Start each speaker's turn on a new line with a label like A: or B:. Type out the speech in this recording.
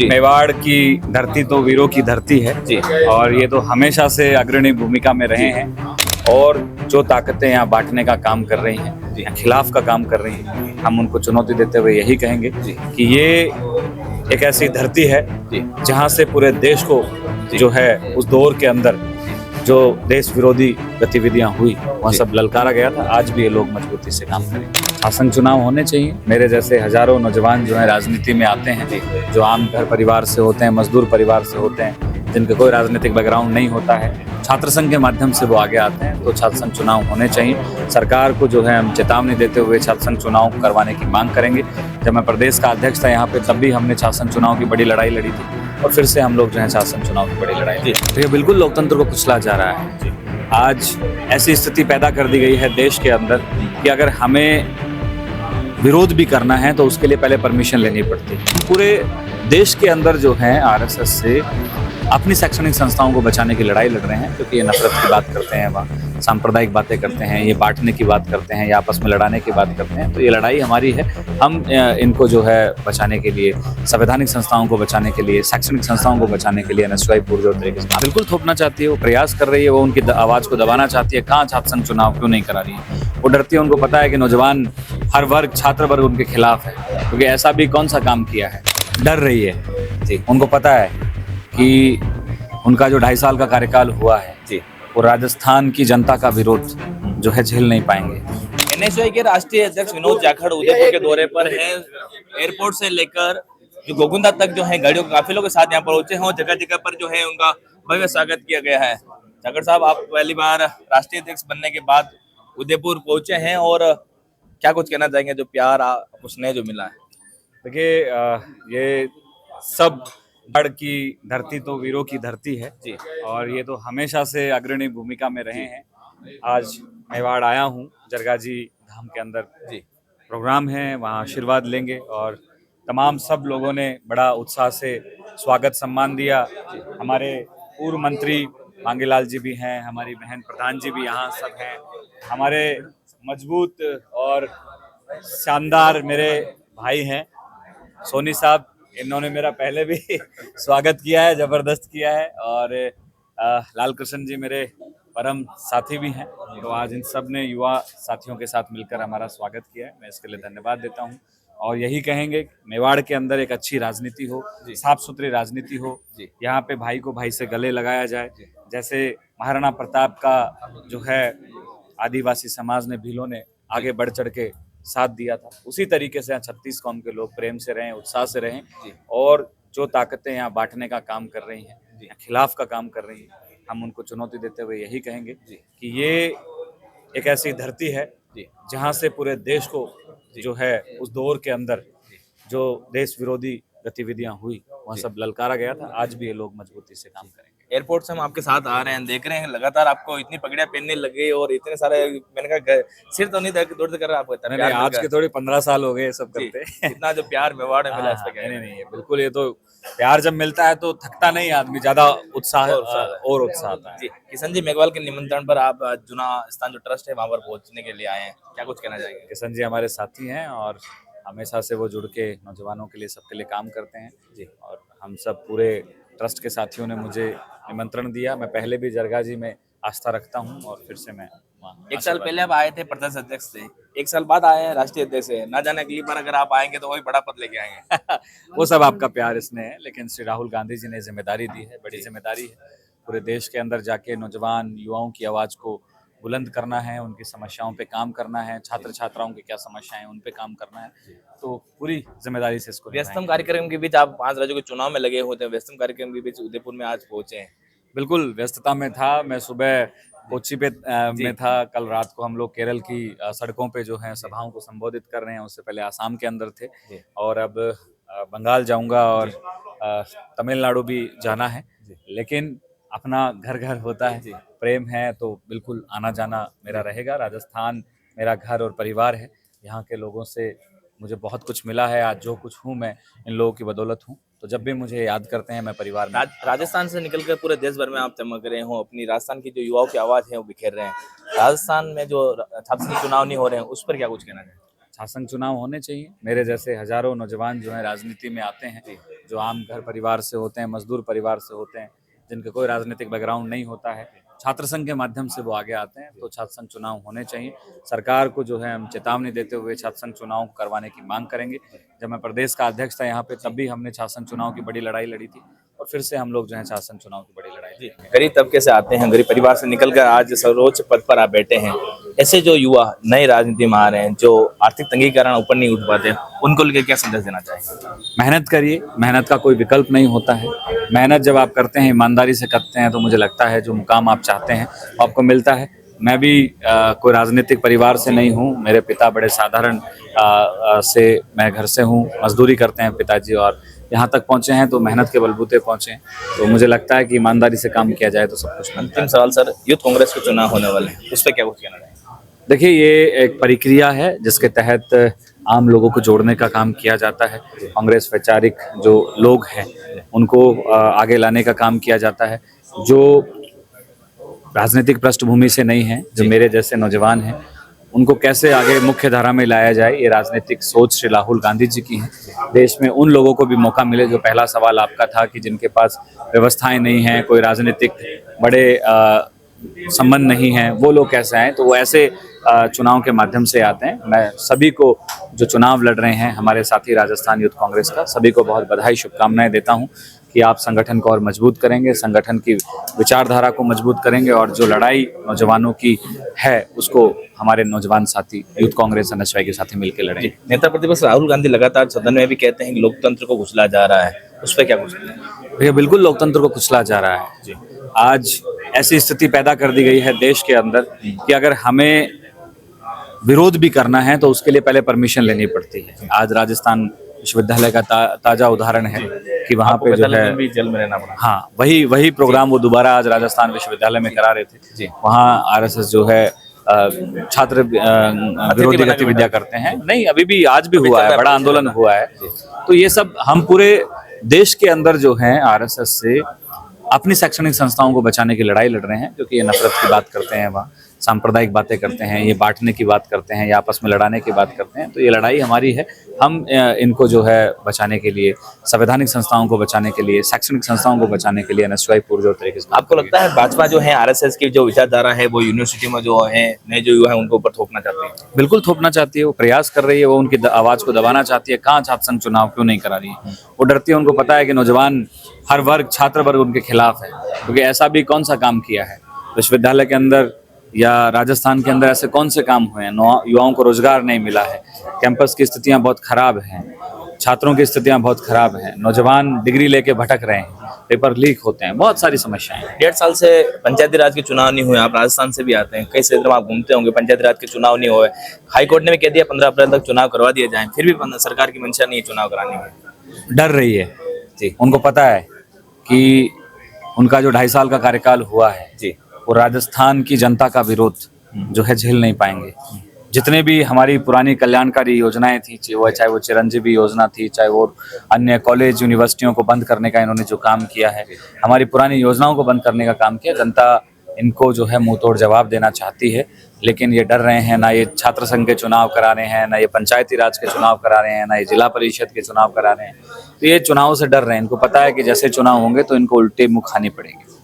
A: मेवाड़ की धरती तो वीरों की धरती है जी, और ये तो हमेशा से अग्रणी भूमिका में रहे हैं और जो ताकतें यहाँ बांटने का काम कर रही हैं, या खिलाफ का काम कर रही हैं, हम उनको चुनौती देते हुए यही कहेंगे कि ये एक ऐसी धरती है जहाँ से पूरे देश को जो है उस दौर के अंदर जो देश विरोधी गतिविधियां हुई वह सब ललकारा गया था। आज भी ये लोग मजबूती से काम करें। शासन चुनाव होने चाहिए। मेरे जैसे हजारों नौजवान जो है राजनीति में आते हैं, जो आम घर परिवार से होते हैं, मजदूर परिवार से होते हैं, जिनका कोई राजनीतिक बैकग्राउंड नहीं होता है, छात्र संघ के माध्यम से वो आगे आते हैं, तो छात्र संघ चुनाव होने चाहिए। सरकार को जो है हम चेतावनी देते हुए छात्र संघ चुनाव करवाने की मांग करेंगे। जब मैं प्रदेश का अध्यक्ष था यहाँ पे, तब भी हमने छात्र संघ चुनाव की बड़ी लड़ाई लड़ी थी और फिर से हम लोग जो है छात्र संघ चुनाव की बड़ी लड़ाई लड़ी। तो ये बिल्कुल लोकतंत्र को कुचला जा रहा है। आज ऐसी स्थिति पैदा कर दी गई है देश के अंदर कि अगर हमें विरोध भी करना है तो उसके लिए पहले परमिशन लेनी पड़ती है। पूरे देश के अंदर जो है आरएसएस से अपनी शैक्षणिक संस्थाओं को बचाने की लड़ाई लड़ रहे हैं, क्योंकि ये नफरत की बात करते हैं, वहाँ सांप्रदायिक बातें करते हैं, ये बांटने की बात करते हैं, या आपस में लड़ाने की बात करते हैं। तो ये लड़ाई हमारी है। हम इनको जो है बचाने के लिए, संवैधानिक संस्थाओं को बचाने के लिए, शैक्षणिक संस्थाओं को बचाने के लिए एनएसयूआई पूरे तरीके से बिल्कुल थोपना चाहती है, वो प्रयास कर रही है, वो उनकी आवाज़ को दबाना चाहती है। कहाँ छात्र संघ चुनाव क्यों नहीं करा रही है? वो डरती है, उनको पता है कि नौजवान हर वर्ग, छात्र वर्ग उनके खिलाफ है, क्योंकि ऐसा भी कौन सा काम किया है। डर रही है जी। उनको पता है कि उनका जो 2.5 साल का कार्यकाल हुआ है जी, वो राजस्थान की जनता का विरोध जो है झेल नहीं पाएंगे।
B: एनएसयूआई के राष्ट्रीय अध्यक्ष विनोद जाखड़ उदयपुर के दौरे पर हैं। एयरपोर्ट से लेकर जो गोगुंदा तक जो है गाड़ियों के काफिलों के साथ यहाँ पर पहुंचे हैं और जगह जगह पर जो है उनका भव्य स्वागत किया गया है। जाखड़ साहब, आप पहली बार राष्ट्रीय अध्यक्ष बनने के बाद उदयपुर पहुंचे हैं और क्या कुछ कहना चाहेंगे, जो प्यार आपको स्नेह जो मिला है?
A: देखिए, ये सब मेवाड़ की धरती तो वीरों की धरती है जी, और ये तो हमेशा से अग्रणी भूमिका में रहे हैं। आज मेवाड़ आया हूँ, जरगाजी धाम के अंदर जी प्रोग्राम है, वहाँ आशीर्वाद लेंगे और तमाम सब लोगों ने बड़ा उत्साह से स्वागत सम्मान दिया। हमारे पूर्व मंत्री मांगेलाल जी भी हैं, हमारी बहन प्रधान जी भी यहाँ सब हैं, हमारे मजबूत और शानदार मेरे भाई हैं सोनी साहब, इन्होंने मेरा पहले भी स्वागत किया है, जबरदस्त किया है, और लाल कृष्ण जी मेरे परम साथी भी हैं। तो आज इन सब ने युवा साथियों के साथ मिलकर हमारा स्वागत किया है, मैं इसके लिए धन्यवाद देता हूं। और यही कहेंगे मेवाड़ के अंदर एक अच्छी राजनीति हो, साफ सुथरी राजनीति हो, यहाँ पे भाई को भाई से गले लगाया जाए। जैसे महाराणा प्रताप का जो है आदिवासी समाज ने, भीलों ने आगे बढ़ चढ़ के साथ दिया था, उसी तरीके से यहाँ 36 कौम के लोग प्रेम से रहें, उत्साह से रहें, और जो ताकतें यहाँ बांटने का काम कर रही हैं, या खिलाफ का काम कर रही हैं, हम उनको चुनौती देते हुए यही कहेंगे कि ये एक ऐसी धरती है जहाँ से पूरे देश को जो है उस दौर के अंदर जो देश विरोधी गतिविधियां हुई वह सब ललकारा गया था। आज भी ये लोग मजबूती से काम करेंगे।
B: एयरपोर्ट से हम आपके साथ आ रहे हैं, देख रहे हैं लगातार आपको इतनी पगड़ियां पहनने लगे और इतने सारे, मैंने कहा सिर तो नहीं दर्द कर रहा आपको?
A: नहीं, आज के थोड़े 15 साल हो गए सब करते।
B: इतना जो प्यार मेवाड़ में मिला, इस पे
A: नहीं, बिल्कुल, ये तो प्यार जब मिलता है तो थकता नहीं आदमी, ज्यादा उत्साह और उत्साह आता है
B: जी। किशन जी मेघवाल के निमंत्रण पर आप जुना स्थान जो ट्रस्ट है वहां पर पहुंचने के लिए आए हैं, क्या कुछ कहना चाहेंगे?
A: किशन जी हमारे साथी हैं और हमेशा से वो जुड़ के नौजवानों के लिए, सबके लिए काम करते हैं जी, और हम सब पूरे ट्रस्ट के साथियों ने मुझे निमंत्रण दिया। मैं पहले भी जरगाजी में आस्था रखता हूं और फिर से मैं
B: 1 साल पहले आप आए थे, प्रदेश अध्यक्ष थे, 1 साल बाद आए हैं राष्ट्रीय अध्यक्ष से। ना जाने अगली बार अगर आप आएंगे तो वही बड़ा पद लेके आएंगे।
A: वो सब आपका प्यार इसने है, लेकिन श्री राहुल गांधी जी ने जिम्मेदारी दी है, बड़ी जिम्मेदारी है। पूरे देश के अंदर जाके नौजवान युवाओं की आवाज को बुलंद करना है, उनकी समस्याओं पे काम करना है, छात्र छात्राओं की क्या समस्याएं उन पे काम करना है, तो पूरी जिम्मेदारी से इसको।
B: व्यस्तम कार्यक्रम के बीच आप 5 राज्यों के चुनाव में लगे होते हैं, व्यस्तम कार्यक्रम के बीच उदयपुर में आज पहुंचे हैं।
A: बिल्कुल व्यस्तता में था, मैं सुबह कोच्चि पे में था, कल रात को हम लोग केरल की सड़कों पे जो है सभाओं को संबोधित कर रहे हैं, उससे पहले आसाम के अंदर थे और अब बंगाल जाऊंगा और तमिलनाडु भी जाना है। लेकिन अपना घर घर होता है, प्रेम है तो बिल्कुल आना जाना मेरा रहेगा। राजस्थान मेरा घर और परिवार है, यहाँ के लोगों से मुझे बहुत कुछ मिला है। आज जो कुछ हूँ मैं इन लोगों की बदौलत हूँ, तो जब भी मुझे याद करते हैं मैं परिवार में।
B: राजस्थान से निकलकर पूरे देश भर में आप चमक रहे हो, अपनी राजस्थान की जो युवाओं की आवाज है वो बिखेर रहे हैं। राजस्थान में जो छात्र संघ चुनाव नहीं हो रहे हैं उस पर क्या कुछ कहना है?
A: शासन चुनाव होने चाहिए। मेरे जैसे हजारों नौजवान जो है राजनीति में आते हैं, जो आम घर परिवार से होते हैं, मजदूर परिवार से होते हैं, जिनका कोई राजनीतिक बैकग्राउंड नहीं होता है, छात्र संघ के माध्यम से वो आगे आते हैं। तो छात्र संघ चुनाव होने चाहिए। सरकार को जो है हम चेतावनी देते हुए छात्र संघ चुनाव करवाने की मांग करेंगे। जब मैं प्रदेश का अध्यक्ष था यहाँ पे, तब भी हमने छात्र संघ चुनाव की बड़ी लड़ाई लड़ी थी, और फिर से हम लोग जो है छात्र संघ चुनाव की बड़ी लड़ाई लड़ेंगे।
B: गरीब तबके से आते हैं, गरीब परिवार से निकलकर आज सर्वोच्च पद पर आप बैठे हैं। ऐसे जो युवा नए राजनीति में आ रहे हैं, जो आर्थिक तंगी के कारण ऊपर नहीं उठ पाते, उनको लेकर क्या संदेश देना चाहेंगे?
A: मेहनत करिए, मेहनत का कोई विकल्प नहीं होता है। मेहनत जब आप करते हैं, ईमानदारी से करते हैं, तो मुझे लगता है जो मुकाम आप चाहते हैं वो आपको मिलता है। मैं भी कोई राजनीतिक परिवार से नहीं हूँ। मेरे पिता बड़े साधारण से मैं घर से हूँ, मजदूरी करते हैं पिताजी, और यहाँ तक पहुँचे हैं तो मेहनत के बलबूते पहुँचे हैं। तो मुझे लगता है कि ईमानदारी से काम किया जाए तो सब कुछ मिलता है।
B: अंतिम सवाल सर, यूथ कांग्रेस के चुनाव होने वाले हैं, उस पर क्या कुछ कहना चाहेंगे?
A: देखिए, ये एक प्रक्रिया है जिसके तहत आम लोगों को जोड़ने का काम किया जाता है। कांग्रेस वैचारिक जो लोग हैं उनको आगे लाने का काम किया जाता है। जो राजनीतिक पृष्ठभूमि से नहीं है, जो मेरे जैसे नौजवान हैं, उनको कैसे आगे मुख्य धारा में लाया जाए, ये राजनीतिक सोच श्री राहुल गांधी जी की है। देश में उन लोगों को भी मौका मिले, जो पहला सवाल आपका था कि जिनके पास व्यवस्थाएं नहीं हैं, कोई राजनीतिक बड़े संबंध नहीं है, वो लोग कैसे आए। तो वो ऐसे चुनाव के माध्यम से आते हैं। मैं सभी को जो चुनाव लड़ रहे हैं, हमारे साथी राजस्थान यूथ कांग्रेस का, सभी को बहुत बधाई, शुभकामनाएं देता हूं कि आप संगठन को और मजबूत करेंगे, संगठन की विचारधारा को मजबूत करेंगे, और जो लड़ाई नौजवानों की है उसको हमारे नौजवान साथी यूथ कांग्रेस एनएसवाई के साथी मिलकर लड़ेंगे।
B: नेता प्रतिपक्ष राहुल गांधी लगातार सदन में भी कहते हैं कि लोकतंत्र को कुचला जा रहा है, उस पर क्या कुछ?
A: ये बिल्कुल लोकतंत्र को कुचला जा रहा है। आज ऐसी स्थिति पैदा कर दी गई है देश के अंदर कि अगर हमें विरोध भी करना है तो उसके लिए पहले परमिशन लेनी पड़ती है। आज राजस्थान विश्वविद्यालय का ताजा उदाहरण है कि वहाँ पे जो है
B: भी जेल में रहना पड़ा।
A: हाँ, वही प्रोग्राम वो दोबारा आज राजस्थान विश्वविद्यालय में करा रहे थे। वहाँ आरएसएस जो है छात्र विरोधी गतिविधियां करते हैं। नहीं, अभी भी आज भी हुआ है, बड़ा आंदोलन हुआ है। तो ये सब हम पूरे देश के अंदर जो है आरएसएस से अपनी शैक्षणिक संस्थाओं को बचाने की लड़ाई लड़ रहे हैं, क्योंकि ये नफरत की बात करते हैं, वहाँ सांप्रदायिक बातें करते हैं, ये बांटने की बात करते हैं, या आपस में लड़ाने की बात करते हैं। तो ये लड़ाई हमारी है। हम इनको जो है बचाने के लिए, संवैधानिक संस्थाओं को बचाने के लिए, शैक्षणिक संस्थाओं को बचाने के लिए एनएसवाई पुरजोर तरीके से।
B: आपको लगता है भाजपा जो है आरएसएस की जो विचारधारा है वो यूनिवर्सिटी में जो है नए जो युवा है उनको ऊपर थोपना चाहती है?
A: बिल्कुल थोपना चाहती है, वो प्रयास कर रही है, वो उनकी आवाज को दबाना चाहती है। कहाँ छात्र संघ चुनाव क्यों नहीं करा रही है? वो डरती है, उनको पता है कि नौजवान हर वर्ग, छात्र वर्ग उनके खिलाफ है, क्योंकि ऐसा भी कौन सा काम किया है विश्वविद्यालय के अंदर या राजस्थान के अंदर? ऐसे कौन से काम हुए हैं? युवाओं को रोजगार नहीं मिला है, कैंपस की स्थितियां बहुत खराब हैं, छात्रों की स्थितियां बहुत खराब हैं, नौजवान डिग्री लेके भटक रहे हैं, पेपर लीक होते हैं, बहुत सारी समस्याएं हैं।
B: 1.5 साल से पंचायती राज के चुनाव नहीं हुए। आप राजस्थान से भी आते हैं, कई क्षेत्र में आप घूमते होंगे, पंचायती राज के चुनाव नहीं हुए। हाईकोर्ट ने भी कह दिया 15 अप्रैल तक चुनाव करवा दिए जाएं, फिर भी सरकार की मंशा नहीं है चुनाव कराने की।
A: डर रही है जी। उनको पता है कि उनका जो 2.5 साल का कार्यकाल हुआ है जी, वो राजस्थान की जनता का विरोध जो है झेल नहीं पाएंगे। जितने भी हमारी पुरानी कल्याणकारी योजनाएं थी, चाहे वो चिरंजीवी योजना थी, चाहे वो अन्य कॉलेज यूनिवर्सिटियों को बंद करने का इन्होंने जो काम किया है, हमारी पुरानी योजनाओं को बंद करने का काम किया, जनता इनको जो है मुंह तोड़ जवाब देना चाहती है। लेकिन ये डर रहे हैं, ना ये छात्र संघ के चुनाव करा रहे हैं, ना ये पंचायती राज के चुनाव करा रहे हैं, ना ये जिला परिषद के चुनाव करा रहे हैं। तो ये चुनाव से डर रहे हैं। इनको पता है कि जैसे चुनाव होंगे तो इनको उल्टे मुंह खानी पड़ेगी।